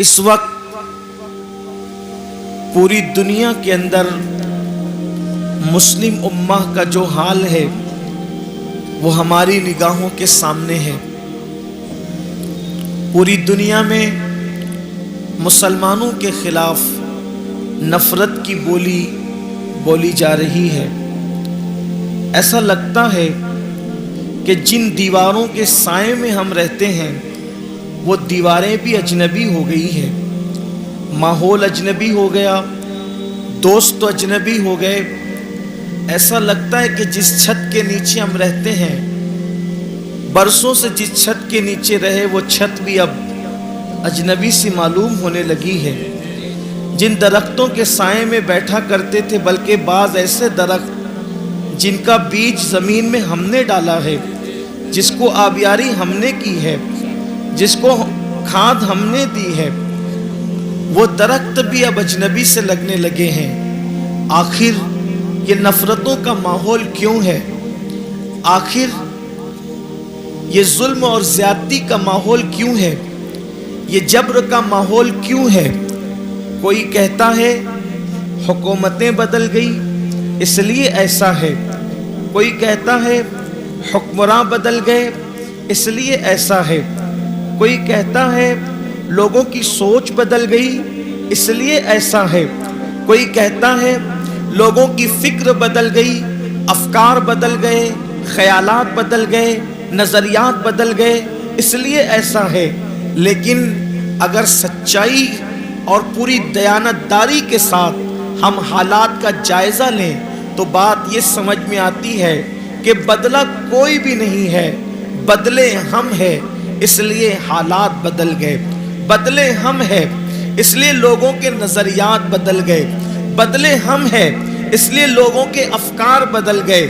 اس وقت پوری دنیا کے اندر مسلم امہ کا جو حال ہے وہ ہماری نگاہوں کے سامنے ہے۔ پوری دنیا میں مسلمانوں کے خلاف نفرت کی بولی بولی جا رہی ہے۔ ایسا لگتا ہے کہ جن دیواروں کے سائے میں ہم رہتے ہیں وہ دیواریں بھی اجنبی ہو گئی ہیں، ماحول اجنبی ہو گیا، دوست اجنبی ہو گئے۔ ایسا لگتا ہے کہ جس چھت کے نیچے ہم رہتے ہیں، برسوں سے جس چھت کے نیچے رہے وہ چھت بھی اب اجنبی سی معلوم ہونے لگی ہے۔ جن درختوں کے سائے میں بیٹھا کرتے تھے، بلکہ بعض ایسے درخت جن کا بیج زمین میں ہم نے ڈالا ہے، جس کو آبیاری ہم نے کی ہے، جس کو کھاد ہم نے دی ہے، وہ درخت بھی اب اجنبی سے لگنے لگے ہیں۔ آخر یہ نفرتوں کا ماحول کیوں ہے؟ آخر یہ ظلم اور زیادتی کا ماحول کیوں ہے؟ یہ جبر کا ماحول کیوں ہے؟ کوئی کہتا ہے حکومتیں بدل گئی اس لیے ایسا ہے، کوئی کہتا ہے حکمراں بدل گئے اس لیے ایسا ہے، کوئی کہتا ہے لوگوں کی سوچ بدل گئی اس لیے ایسا ہے، کوئی کہتا ہے لوگوں کی فکر بدل گئی، افکار بدل گئے، خیالات بدل گئے، نظریات بدل گئے اس لیے ایسا ہے۔ لیکن اگر سچائی اور پوری دیانتداری کے ساتھ ہم حالات کا جائزہ لیں تو بات یہ سمجھ میں آتی ہے کہ بدلا کوئی بھی نہیں ہے، بدلے ہم ہیں اس لیے حالات بدل گئے، بدلے ہم ہیں اس لیے لوگوں کے نظریات بدل گئے، بدلے ہم ہیں اس لیے لوگوں کے افکار بدل گئے۔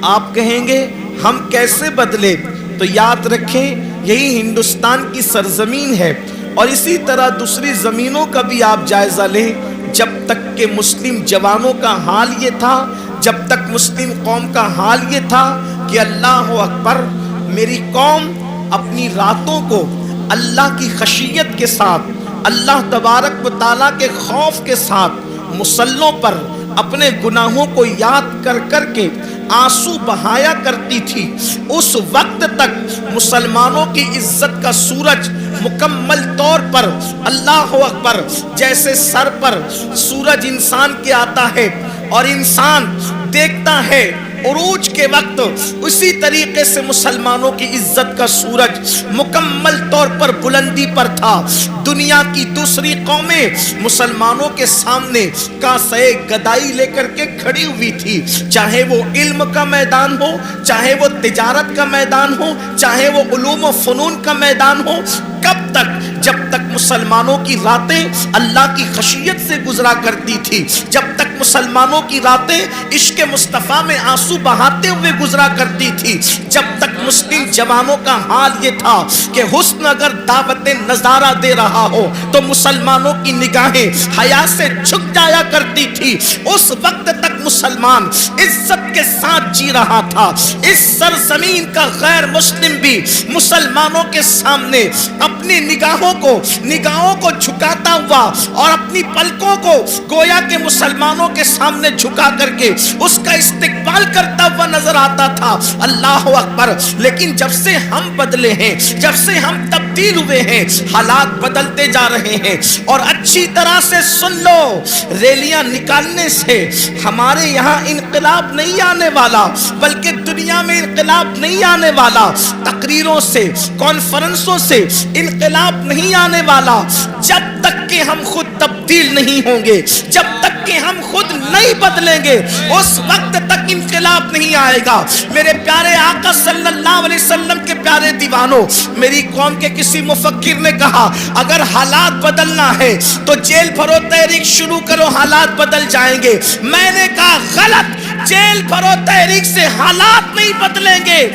آپ کہیں گے ہم کیسے بدلے؟ تو یاد رکھیں یہی ہندوستان کی سرزمین ہے، اور اسی طرح دوسری زمینوں کا بھی آپ جائزہ لیں۔ جب تک کہ مسلم جوانوں کا حال یہ تھا، جب تک مسلم قوم کا حال یہ تھا کہ اللہ اکبر، میری قوم اپنی راتوں کو اللہ کی خشیت کے ساتھ، اللہ تبارک و تعالیٰ کے خوف کے ساتھ مصلوں پر اپنے گناہوں کو یاد کر کر کے آنسو بہایا کرتی تھی، اس وقت تک مسلمانوں کی عزت کا سورج مکمل طور پر اللہ اکبر، جیسے سر پر سورج انسان کے آتا ہے اور انسان دیکھتا ہے عروج کے وقت، اسی طریقے سے مسلمانوں کی عزت کا سورج مکمل طور پر بلندی پر تھا۔ دنیا کی دوسری قومیں مسلمانوں کے سامنے کاسے گدائی لے کر کے کھڑی ہوئی تھی، چاہے وہ علم کا میدان ہو، چاہے وہ تجارت کا میدان ہو، چاہے وہ علوم و فنون کا میدان ہو۔ کب تک؟ جب تک مسلمانوں کی راتیں اللہ کی خشیت سے گزرا کرتی تھی، جب تک مسلمانوں کی راتیں عشق مصطفیٰ میں آنسو بہاتے ہوئے گزرا کرتی تھی، جب تک مسلم جوانوں کا حال یہ تھا کہ حسن اگر دعوت نظارہ دے رہا ہو تو مسلمانوں کی نگاہیں حیا سے جھک جایا کرتی تھی، اس وقت تک مسلمان عزت کے ساتھ جی رہا تھا۔ اس سرزمین کا غیر مسلم بھی مسلمانوں کے سامنے اپنی نگاہوں کو جھکاتا ہوا اور اپنی پلکوں کو گویا کہ مسلمانوں کے سامنے جھکا کر کے اس کا استقبال کرتا ہوا نظر آتا تھا۔ اللہ اکبر! لیکن جب سے ہم بدلے ہیں، جب سے ہم تبدیل ہوئے ہیں، حالات بدلتے جا رہے ہیں۔ اور اچھی طرح سے سن لو، ریلیاں نکالنے سے ہمارے یہاں انقلاب نہیں آنے والا، بلکہ دنیا میں انقلاب نہیں آنے والا، تقریروں سے، کانفرنسوں سے انقلاب نہیں آنے والا، جب تک کہ ہم خود تبدیل نہیں ہوں گے، جب تک کہ ہم خود نہیں بدلیں گے، اس وقت تک انقلاب نہیں آئے گا۔ میرے پیارے آقا صلی اللہ علیہ وسلم کے پیارے دیوانوں، میری قوم کے کسی مفکر نے کہا اگر حالات بدلنا ہے تو جیل بھرو تحریک شروع کرو، حالات بدل جائیں گے۔ میں نے کہا غلط، جیل بھرو تحریک سے حالات نہیں بدلیں گے،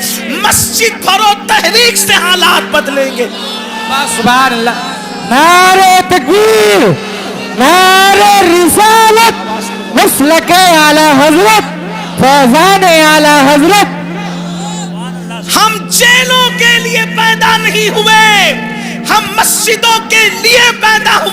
مسجد بھرو تحریک سے حالات بدلیں گے۔ سبحان اللہ! نعرہ تکبیر، نعرہ رسالت، مسلک اعلی حضرت، فیضان اعلی حضرت۔ ہم جیلوں کے لیے پیدا نہیں ہوئے، ہم مسجدوں کے لیے پیدا ہوئے۔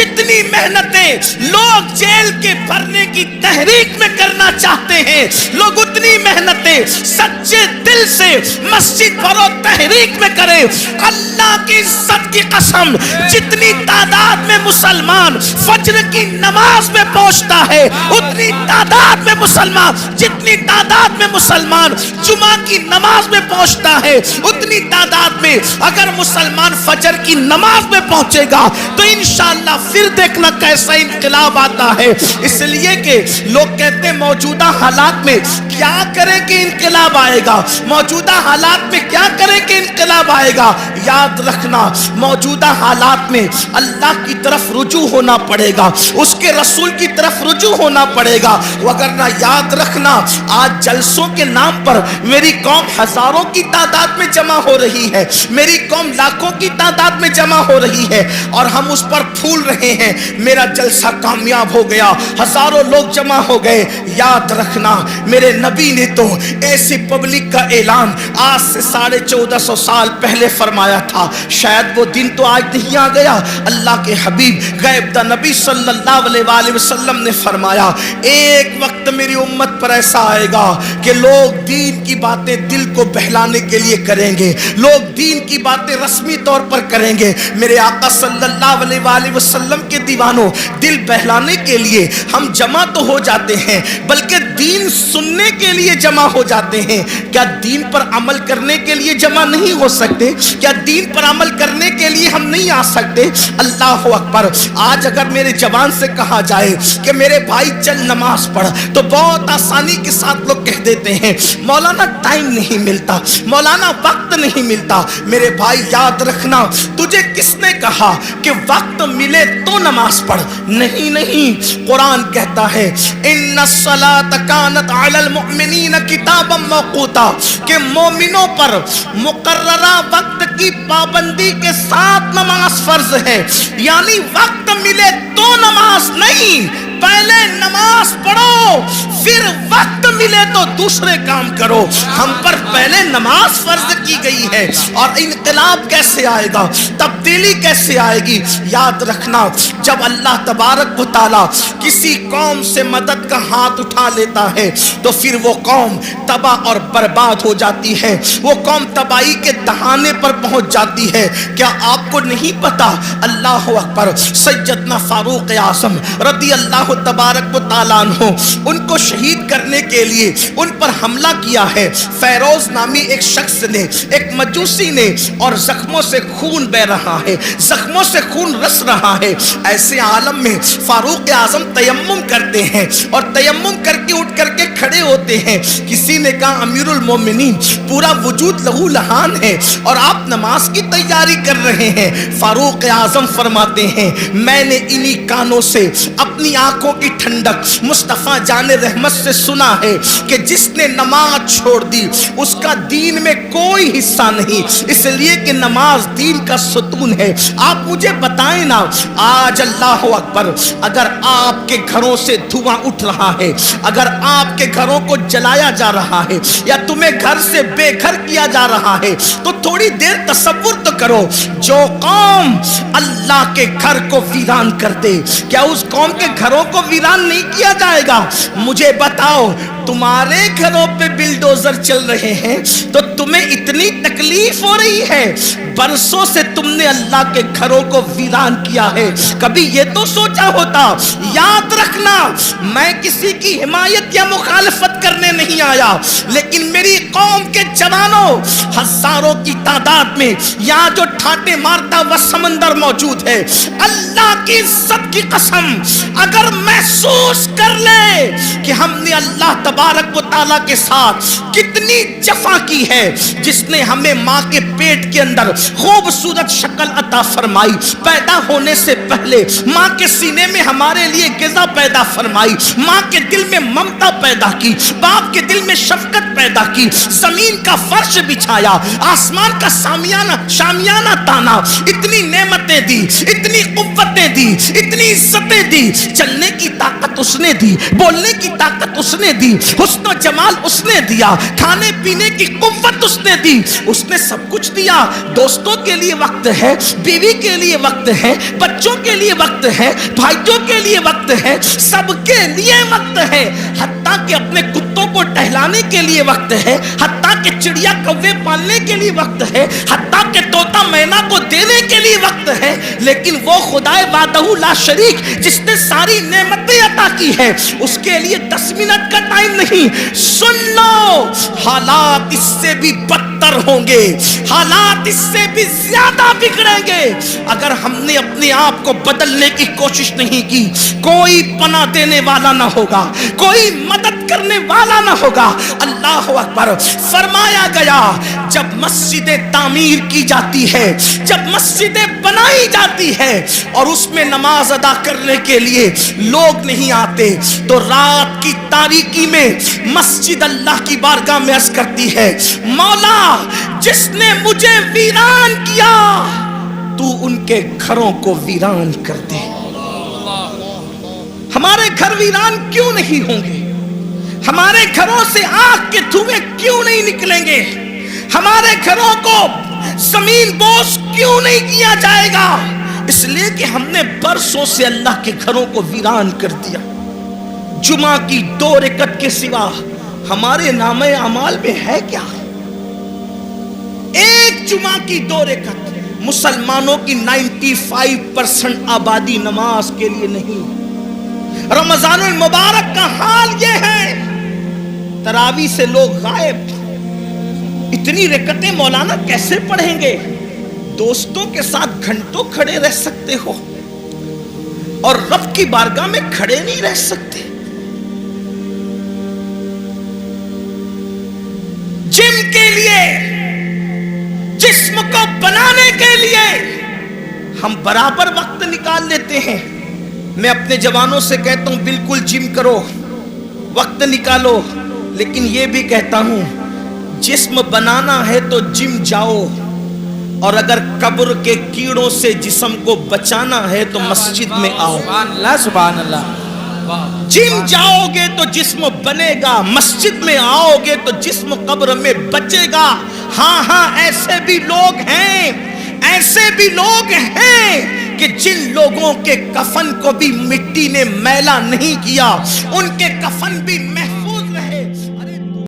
جتنی محنتیں لوگ جیل کے بھرنے کی تحریک میں کرنا چاہتے ہیں، لوگ اتنی محنتیں سچے دل سے مسجد بھرو تحریک میں کریں۔ اللہ کی عزت کی قسم، جتنی تعداد میں مسلمان فجر کی نماز میں پہنچتا ہے، اتنی تعداد میں مسلمان، جتنی تعداد میں مسلمان جمعہ کی نماز میں پہنچتا ہے، اتنی تعداد میں اگر مسلمان فجر کی نماز میں پہنچے گا تو انشاءاللہ پھر دیکھنا کیسا انقلاب آتا ہے۔ اس لیے کہ لوگ کہتے ہیں موجودہ حالات میں کیا کریں کہ انقلاب آئے گا، موجودہ حالات میں کیا کریں کہ انقلاب آئے گا۔ یاد رکھنا موجودہ حالات میں اللہ کی طرف رجوع ہونا پڑے گا، اس کے رسول کی طرف رجوع ہونا پڑے گا، وگرنہ یاد رکھنا آج جلسوں کے نام پر میری قوم ہزاروں کی تعداد میں جمع ہو رہی ہے، میری قوم لاکھوں کی تعداد میں جمع ہو رہی ہے اور ہم اس پر پھول رہے ہیں میرا جلسہ کامیاب ہو گیا، ہزاروں لوگ جمع ہو گئے۔ یاد رکھنا میرے نبی نے تو ایسی پبلک کا اعلان آج سے 1450 سال پہلے فرمایا تھا، شاید وہ دن تو آج نہیں آ گیا۔ اللہ کے حبیب غیب دا نبی صلی اللہ علیہ وآلہ وسلم نے فرمایا ایک وقت میری امت پر ایسا آئے گا کہ لوگ دین کی باتیں دل کو بہلانے کے لیے کریں گے، لوگ دین کی باتیں رسمی طور پر کریں گے۔ میرے آقا صلی اللہ علیہ وآلہ وسلم کے دیوانوں، دل بہلانے کے لیے ہم جمع تو ہو جاتے ہیں بلکہ دین سننے کے لیے جمع ہو جاتے ہیں، کیا دین پر عمل کرنے کے لیے جمع نہیں ہو سکتے؟ کیا دین پر عمل کرنے کے لیے ہم نہیں آ سکتے؟ اللہ اکبر۔ آج اگر میرے جوان سے کہا جائے کہ میرے بھائی چل نماز پڑھ تو بہت آسانی کے ساتھ لوگ کہہ دیتے ہیں مولانا ٹائم نہیں ملتا، مولانا وقت نہیں ملتا۔ میرے بھائی یاد رکھنا تجھے کس نے کہا کہ وقت ملے تو نماز پڑھ؟ نہیں نہیں، قرآن کہتا ہے ان الصلاۃ کانت علی المؤمنین کتابا موقوتا، کہ مومنوں پر مقررہ وقت کی پابندی کے ساتھ نماز فرض ہے، یعنی وقت ملے تو نماز نہیں، پہلے نماز پڑھو پھر وقت ملے تو دوسرے کام کرو۔ ہم پر پہلے نماز فرض کی گئی ہے، اور انقلاب کیسے آئے گا، تبدیلی کیسے آئے گی؟ یاد رکھنا جب اللہ تبارک و تعالی کسی قوم سے مدد کا ہاتھ اٹھا لیتا ہے تو پھر وہ قوم تباہ اور برباد ہو جاتی ہے، وہ قوم تباہی کے دہانے پر پہنچ جاتی ہے۔ کیا آپ کو نہیں پتا؟ اللہ اکبر۔ سیدنا فاروق اعظم رضی اللہ تبارک و تعالیٰ عنہ، ان کو شہید کرنے کے لیے ان پر حملہ کیا ہے فیروز نامی ایک شخص نے، ایک مجوسی نے، اور زخموں سے خون بہ رہا ہے، زخموں سے خون رس رہا ہے۔ ایسے عالم میں فاروق اعظم تیمم کرتے ہیں اور تیمم کر کے اٹھ کر کے کھڑے ہوتے ہیں۔ کسی نے کہا امیر المومنین پورا وجود لہو لہان ہے اور آپ نماز کی تیاری کر رہے ہیں۔ فاروق اعظم فرماتے ہیں میں نے انہی کانوں سے اپنی آنکھوں کی ٹھنڈک مصطفیٰ جان رحمت سے سنا ہے کہ جس نے نماز چھوڑ دی اس کا دین میں کوئی حصہ نہیں، اس لیے کہ نماز دین کا ستون ہے۔ آپ مجھے بتائیں نا، آج اللہ اکبر، اگر آپ کے گھروں سے دھواں اٹھ رہا ہے، اگر آپ کے گھروں کو جلایا جا رہا ہے یا تمہیں گھر سے بے گھر کیا جا رہا ہے تو تھوڑی دیر تصور تو کرو، جو قوم اللہ کے گھر کو ویران کر دے کیا اس قوم کے گھروں کو ویران نہیں کیا جائے گا؟ مجھے بتاؤ، تمہارے گھروں پہ بلڈوزر چل رہے ہیں تو تمہیں اتنی تکلیف ہو رہی ہے، برسوں سے تم نے اللہ کے گھروں کو ویران کیا ہے، کبھی یہ تو سوچا ہوتا؟ یاد رکھنا میں کسی کی حمایت یا مخالفت کرنے نہیں آیا، لیکن میری قوم کے جوانوں ہزاروں کی تعداد میں یہاں جو ٹھاٹے مارتا وہ سمندر موجود ہے، اللہ کی عزت کی قسم اگر محسوس کر لے کہ ہم نے اللہ تبارک و تعالیٰ کے ساتھ کتنی جفا کی ہے، جس نے ہمیں ماں کے پیٹ کے اندر خوبصورت شکل عطا فرمائی، پیدا ہونے سے پہلے ماں کے سینے میں ہمارے لیے غذا پیدا فرمائی، ماں کے دل میں ممتا پیدا کی، باپ کے دل میں شفقت پیدا کی، زمین کا فرش بچھایا، آسمان کا شامیانہ تانا، اتنی نعمتیں دی، اتنی قوتیں دی، اتنی عزتیں دی، چلنے کی طاقت اس نے دی، بولنے کی طاقت اس نے دی، حسن و جمال اس نے دیا، کھانے پینے کی قوت اس نے دی، اس نے سب کچھ پوچھ دیا دوستوں کے لیے وقت ہے, بیوی کے لیے وقت ہے, بچوں کے لیے وقت ہے, بھائیوں کے لیے وقت ہے, سب کے لیے وقت ہے, حتیٰ کہ اپنے کتوں کو ٹہلانے کے لیے وقت ہے, حتیٰ کہ چڑیا کوے پالنے کے لیے وقت ہے, حتیٰ کہ طوطا مینا کو دینے کے لیے وقت ہے. لیکن وہ خدائے وحدہ لا شریک جس نے ساری نعمتیں عطا کی ہے, اس کے لیے 10 منٹ کا ٹائم نہیں. سن لو, حالات اس سے بھی بدتر ہوں گے, حالات اس سے بھی زیادہ بگڑیں گے. اگر ہم نے اپنے آپ کو بدلنے کی کوشش نہیں کی, کوئی پناہ دینے والا نہ ہوگا, کوئی مدد کرنے والا نہ ہوگا. اللہ اکبر. فرمایا گیا جب مسجدیں تعمیر کی جاتی ہے, جب مسجدیں بنائی جاتی ہے اور اس میں نماز ادا کرنے کے لیے لوگ نہیں آتے, تو رات کی تاریکی میں مسجد اللہ کی بارگاہ میں عرض کرتی ہے, مولا جس نے مجھے ویران کیا تو ان کے گھروں کو ویران کر دے. ہمارے گھر ویران کیوں نہیں ہوں گے؟ ہمارے گھروں سے آگ کے دھوئیں کیوں نہیں نکلیں گے؟ ہمارے گھروں کو زمین بوس کیوں نہیں کیا جائے گا؟ اس لیے کہ ہم نے برسوں سے اللہ کے گھروں کو ویران کر دیا. جمعہ کی 2 رکعت کے سوا ہمارے نامہ اعمال میں ہے کیا؟ ایک جمعہ کی 2 رکعت. مسلمانوں کی 95% آبادی نماز کے لیے نہیں. رمضان المبارک کا حال یہ ہے, تراویح سے لوگ غائب. اتنی رکعتیں مولانا کیسے پڑھیں گے؟ دوستوں کے ساتھ گھنٹوں کھڑے رہ سکتے ہو اور رب کی بارگاہ میں کھڑے نہیں رہ سکتے. جم کے لیے, جسم کو بنانے کے لیے ہم برابر وقت نکال لیتے ہیں. میں اپنے جوانوں سے کہتا ہوں بالکل جم کرو, وقت نکالو, لیکن یہ بھی کہتا ہوں جسم بنانا ہے تو جم جاؤ, اور اگر قبر کے کیڑوں سے جسم کو بچانا ہے تو مسجد میں آؤ. سبحان اللہ, سبحان اللہ. جم جاؤ گے تو جسم بنے گا, مسجد میں آؤ گے تو جسم قبر میں بچے گا. ہاں ہاں, ایسے بھی لوگ ہیں, ایسے بھی لوگ ہیں کہ جن لوگوں کے کفن کو بھی مٹی نے میلا نہیں کیا, ان کے کفن بھی محفوظ